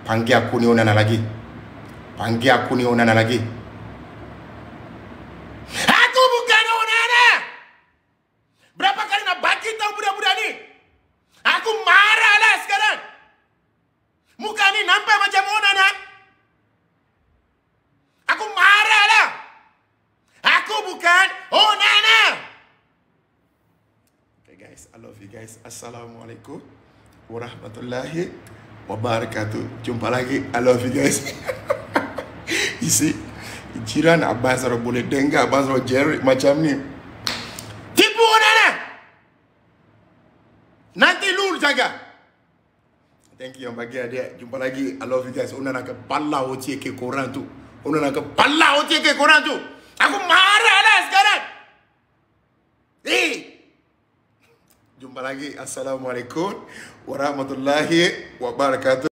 Panggil aku ni Onana lagi. Panggil aku ni Onana lagi. Aku bukan Onana. Berapa kali nak bagi tahu budak-budak ni? Aku marah lah sekarang. Muka ni nampak macam Onana. Aku marah lah. Aku bukan Onana. Okay guys, I love you guys. Assalamualaikum warahmatullahi wabarakatuh. Jumpa lagi. I love you guys. Isi jiran Abbas boleh dengar Abbas Jerry macam ni. Tipu Onana. Nanti lu jaga. Thank you yang bagi adik. Jumpa lagi. I love you guys. Onana kepala OCK korang tu. Onana kepala OCK korang tu. Aku marah lah sekarang. Jumpa lagi. Assalamualaikum warahmatullahi wabarakatuh.